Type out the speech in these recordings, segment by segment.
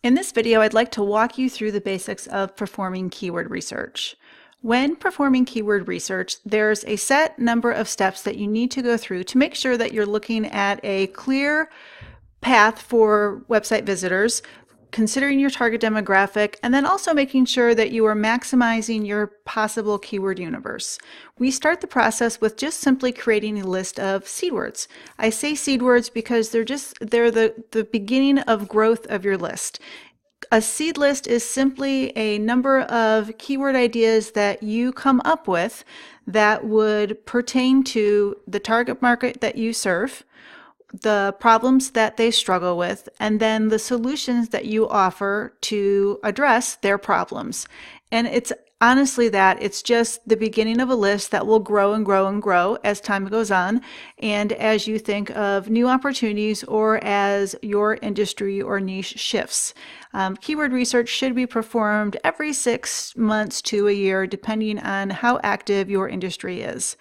In this video, I'd like to walk you through the basics of performing keyword research. When performing keyword research, there's a set number of steps that you need to go through to make sure that you're looking at a clear path for website visitors, considering your target demographic, and then also making sure that you are maximizing your possible keyword universe. We start the process with just simply creating a list of seed words. I say seed words because they're the beginning of growth of your list. A seed list is simply a number of keyword ideas that you come up with that would pertain to the target market that you serve, the problems that they struggle with, and then the solutions that you offer to address their problems. And it's honestly it's just the beginning of a list that will grow and grow and grow as time goes on, and as you think of new opportunities or as your industry or niche shifts. Keyword research should be performed every 6 months to a year, depending on how active your industry is.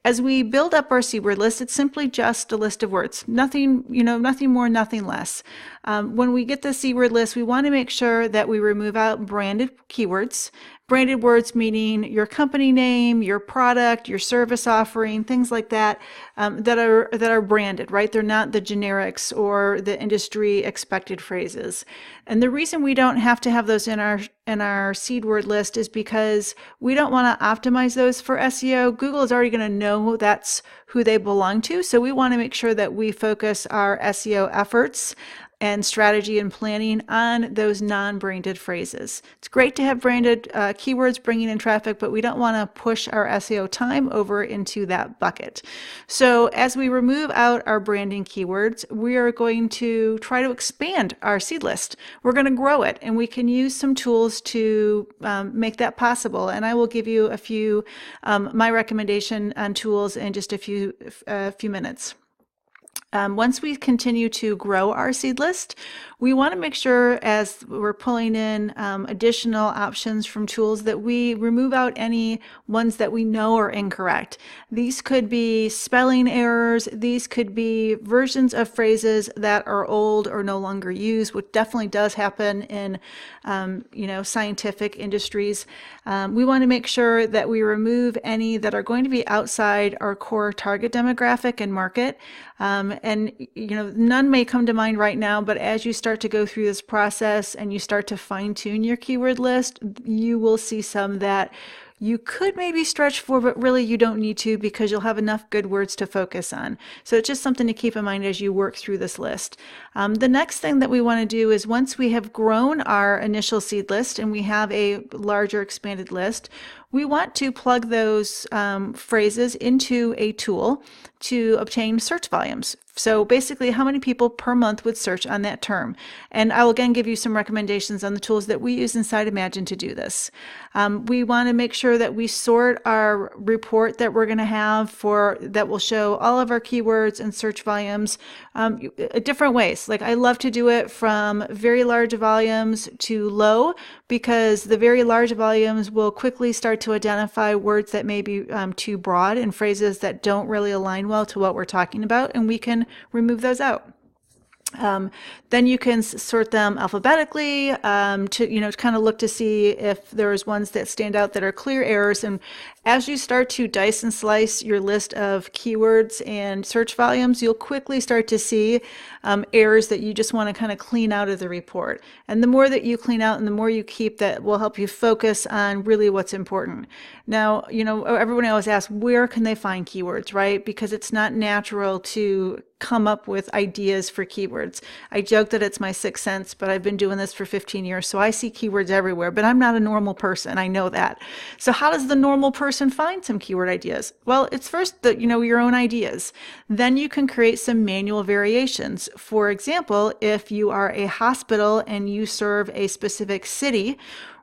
As we build up our seed word list, it's simply just a list of words. Nothing more, nothing less. When we get the seed word list, we want to make sure that we remove out branded keywords. Branded words meaning your company name, your product, your service offering, things like that, that are branded, right? They're not the generics or the industry expected phrases. And the reason we don't have to have those in our seed word list is because we don't want to optimize those for SEO. Google is already going to know that's who they belong to, so we want to make sure that we focus our SEO efforts and strategy and planning on those non-branded phrases. It's great to have branded keywords bringing in traffic, but we don't want to push our SEO time over into that bucket. So as we remove out our branding keywords, we are going to try to expand our seed list. We're going to grow it, and we can use some tools to make that possible. And I will give you a few my recommendation on tools in just a few minutes. Once we continue to grow our seed list, we want to make sure as we're pulling in additional options from tools that we remove out any ones that we know are incorrect. These could be spelling errors. These could be versions of phrases that are old or no longer used, which definitely does happen in scientific industries. We want to make sure that we remove any that are going to be outside our core target demographic and market. And none may come to mind right now, but as you start to go through this process and you start to fine tune your keyword list, you will see some that you could maybe stretch for, but really you don't need to, because you'll have enough good words to focus on. So it's just something to keep in mind as you work through this list. The next thing that we want to do is, once we have grown our initial seed list and we have a larger expanded list, we want to plug those phrases into a tool to obtain search volumes. So basically, how many people per month would search on that term? And I will again give you some recommendations on the tools that we use inside Imagine to do this. We want to make sure that we sort our report that we're going to have that will show all of our keywords and search volumes different ways. Like, I love to do it from very large volumes to low, because the very large volumes will quickly start to identify words that may be too broad and phrases that don't really align well to what we're talking about, and we can remove those out. Then you can sort them alphabetically to kind of look to see if there's ones that stand out that are clear errors. And as you start to dice and slice your list of keywords and search volumes, you'll quickly start to see errors that you just want to kind of clean out of the report. And the more that you clean out and the more you keep, that will help you focus on really what's important. Now, everyone always asks, where can they find keywords, right? Because it's not natural to come up with ideas for keywords. I joke that it's my sixth sense, but I've been doing this for 15 years, so I see keywords everywhere, but I'm not a normal person. I know that. So how does the normal person find some keyword ideas? Well, it's first your own ideas. Then you can create some manual variations. For example, if you are a hospital and you serve a specific city,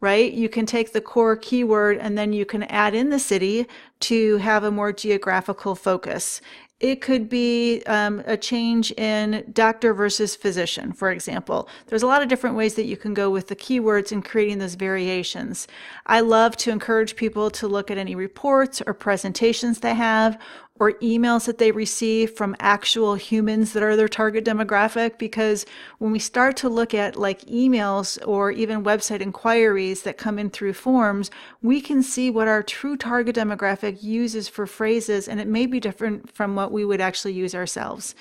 right? You can take the core keyword and then you can add in the city to have a more geographical focus. It could be a change in doctor versus physician, for example. There's a lot of different ways that you can go with the keywords in creating those variations. I love to encourage people to look at any reports or presentations they have, or emails that they receive from actual humans that are their target demographic. Because when we start to look at like emails or even website inquiries that come in through forms, we can see what our true target demographic uses for phrases, and it may be different from what we would actually use ourselves.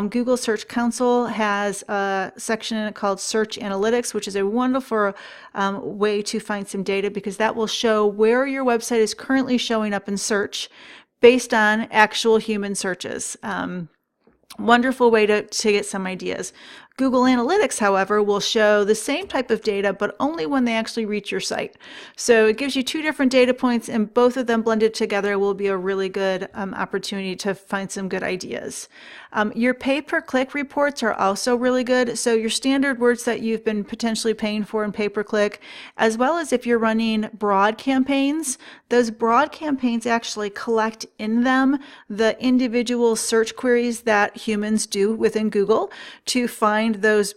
Google Search Console has a section in it called Search Analytics, which is a wonderful way to find some data, because that will show where your website is currently showing up in search based on actual human searches. Wonderful way to get some ideas. Google Analytics, however, will show the same type of data, but only when they actually reach your site. So it gives you two different data points, and both of them blended together will be a really good opportunity to find some good ideas. Your pay-per-click reports are also really good. So your standard words that you've been potentially paying for in pay-per-click, as well as if you're running broad campaigns, those broad campaigns actually collect in them the individual search queries that humans do within Google to find those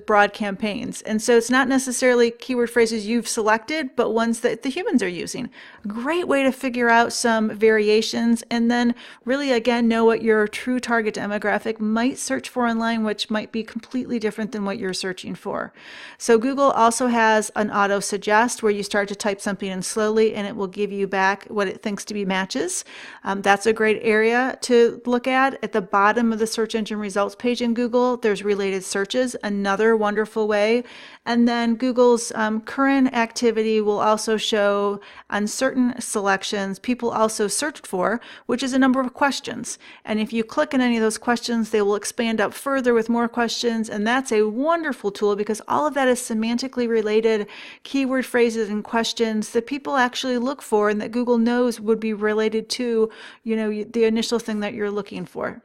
broad campaigns. And so it's not necessarily keyword phrases you've selected, but ones that the humans are using. Great way to figure out some variations, and then really, again, know what your true target demographic might search for online, which might be completely different than what you're searching for. So Google also has an auto suggest where you start to type something in slowly and it will give you back what it thinks to be matches. That's a great area to look at. At the bottom of the search engine results page in Google, there's related searches, another wonderful way. And then Google's current activity will also show on certain selections people also searched for, which is a number of questions. And if you click on any of those questions, they will expand up further with more questions. And that's a wonderful tool, because all of that is semantically related keyword phrases and questions that people actually look for and that Google knows would be related to, the initial thing that you're looking for.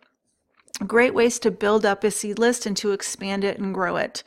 Great ways to build up a seed list and to expand it and grow it.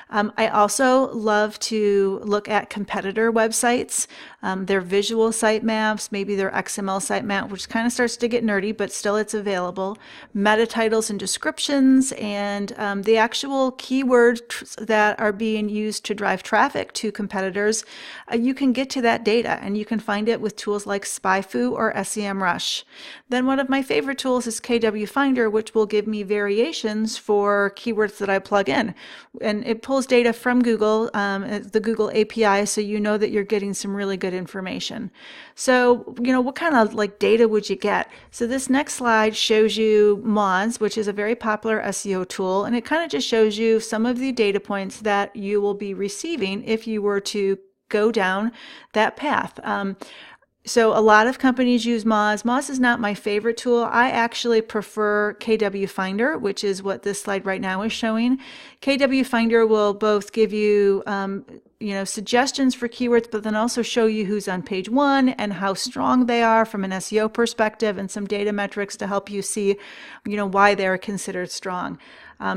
I also love to look at competitor websites, their visual sitemaps, maybe their XML sitemap, which kind of starts to get nerdy, but still it's available. Meta titles and descriptions, and the actual keywords that are being used to drive traffic to competitors. You can get to that data, and you can find it with tools like SpyFu or SEMrush. Then one of my favorite tools is KW Finder, which will give me variations for keywords that I plug in. And it pulls data from Google, the Google API, so you know that you're getting some really good information. So, what kind of data would you get? So this next slide shows you Moz, which is a very popular SEO tool, and it kind of just shows you some of the data points that you will be receiving if you were to go down that path. So a lot of companies use Moz. Moz is not my favorite tool. I actually prefer KW Finder, which is what this slide right now is showing. KW Finder will both give you, suggestions for keywords, but then also show you who's on page one and how strong they are from an SEO perspective, and some data metrics to help you see, why they're considered strong.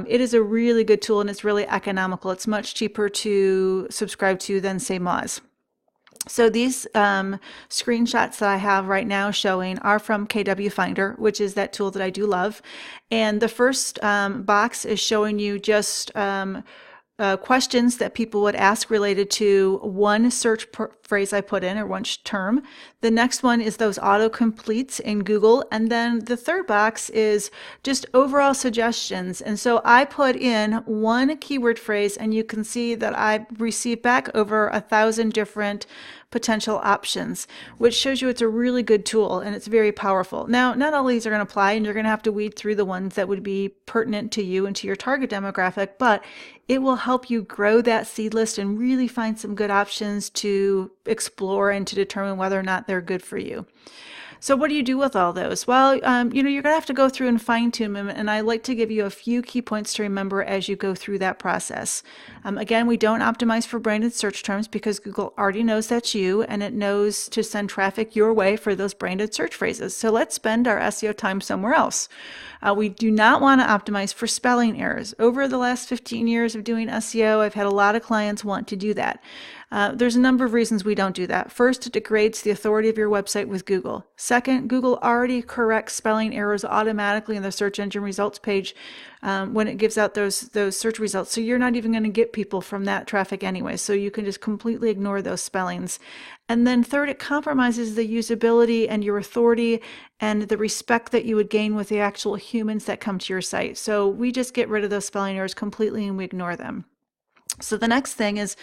It is a really good tool, and it's really economical. It's much cheaper to subscribe to than, say, Moz. So these screenshots that I have right now showing are from KW Finder, which is that tool that I do love. And the first box is showing you just questions that people would ask related to one search phrase I put in, or one term. The next one is those auto-completes in Google. And then the third box is just overall suggestions. And so I put in one keyword phrase, and you can see that I received back over 1,000 different potential options, which shows you it's a really good tool and it's very powerful. Now, not all these are going to apply, and you're going to have to weed through the ones that would be pertinent to you and to your target demographic, but it will help you grow that seed list and really find some good options to explore and to determine whether or not they're good for you. So what do you do with all those? Well, you're going to have to go through and fine tune them, and I like to give you a few key points to remember as you go through that process. Again, we don't optimize for branded search terms because Google already knows that's you, and it knows to send traffic your way for those branded search phrases. So let's spend our SEO time somewhere else. We do not want to optimize for spelling errors. Over the last 15 years of doing SEO, I've had a lot of clients want to do that. There's a number of reasons we don't do that. First, it degrades the authority of your website with Google. Second, Google already corrects spelling errors automatically in the search engine results page when it gives out those search results. So you're not even going to get people from that traffic anyway. So you can just completely ignore those spellings. And then third, it compromises the usability and your authority and the respect that you would gain with the actual humans that come to your site. So we just get rid of those spelling errors completely and we ignore them. So the next thing is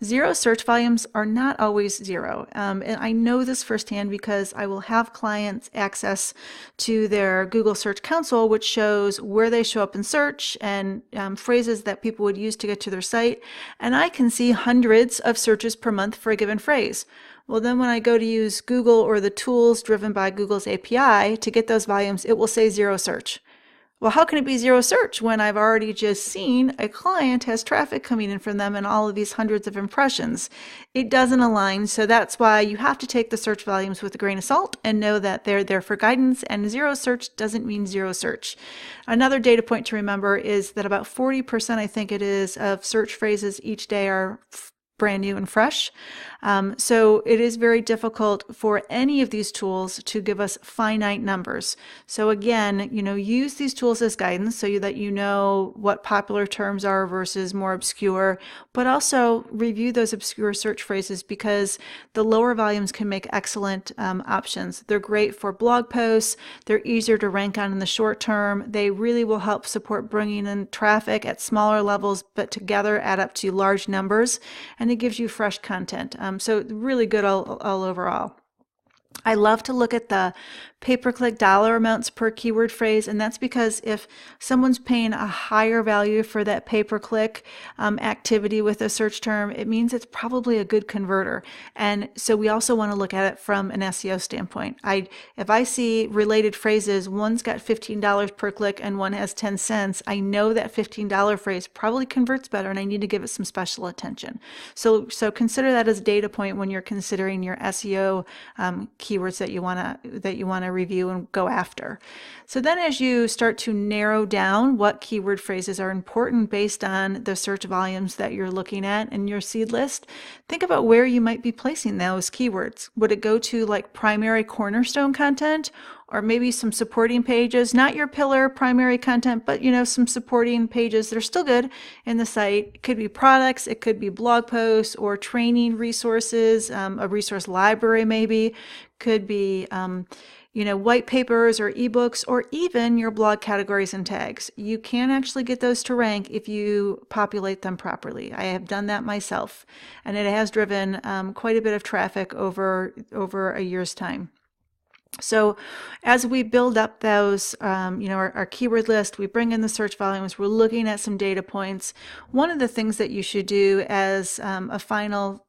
zero search volumes are not always zero. And I know this firsthand because I will have clients access to their Google Search Console, which shows where they show up in search and phrases that people would use to get to their site. And I can see hundreds of searches per month for a given phrase. Well, then when I go to use Google or the tools driven by Google's API to get those volumes, it will say zero search. Well, how can it be zero search when I've already just seen a client has traffic coming in from them and all of these hundreds of impressions? It doesn't align, so that's why you have to take the search volumes with a grain of salt and know that they're there for guidance, and zero search doesn't mean zero search. Another data point to remember is that about 40%, I think it is, of search phrases each day are brand new and fresh. So it is very difficult for any of these tools to give us finite numbers. So again, use these tools as guidance so that you know what popular terms are versus more obscure, but also review those obscure search phrases because the lower volumes can make excellent options. They're great for blog posts. They're easier to rank on in the short term. They really will help support bringing in traffic at smaller levels, but together add up to large numbers, and it gives you fresh content. So really good all overall. I love to look at the pay-per-click dollar amounts per keyword phrase, and that's because if someone's paying a higher value for that pay-per-click activity with a search term, it means it's probably a good converter. And so we also want to look at it from an SEO standpoint. If I see related phrases, one's got $15 per click and one has 10 cents, I know that $15 phrase probably converts better and I need to give it some special attention. So consider that as a data point when you're considering your SEO keywords that you want to review and go after. So then as you start to narrow down what keyword phrases are important based on the search volumes that you're looking at in your seed list, think about where you might be placing those keywords. Would it go to like primary cornerstone content, or maybe some supporting pages, not your pillar primary content, but some supporting pages that are still good in the site? It could be products, it could be blog posts or training resources, a resource library maybe, could be white papers or ebooks, or even your blog categories and tags. You can actually get those to rank if you populate them properly. I have done that myself, and it has driven quite a bit of traffic over a year's time. So as we build up those, our keyword list, we bring in the search volumes, we're looking at some data points. One of the things that you should do as a final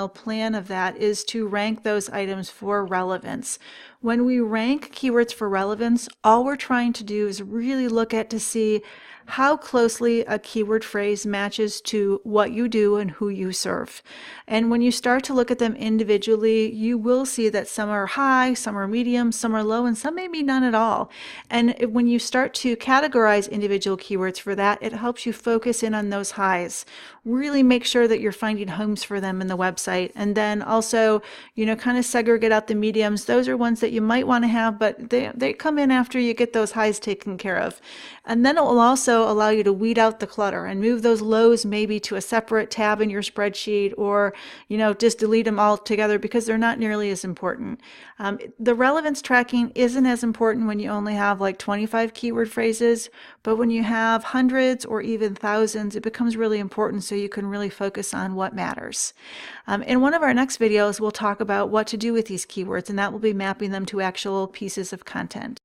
plan of that is to rank those items for relevance. When we rank keywords for relevance, all we're trying to do is really look at to see how closely a keyword phrase matches to what you do and who you serve. And when you start to look at them individually, you will see that some are high, some are medium, some are low, and some may be none at all. And when you start to categorize individual keywords for that, it helps you focus in on those highs. Really make sure that you're finding homes for them in the website. And then also, kind of segregate out the mediums. Those are ones that you might want to have, but they come in after you get those highs taken care of. And then it will also allow you to weed out the clutter and move those lows maybe to a separate tab in your spreadsheet, or just delete them all together because they're not nearly as important. The relevance tracking isn't as important when you only have like 25 keyword phrases, but when you have hundreds or even thousands, it becomes really important so you can really focus on what matters. In one of our next videos, we'll talk about what to do with these keywords, and that will be mapping them to actual pieces of content.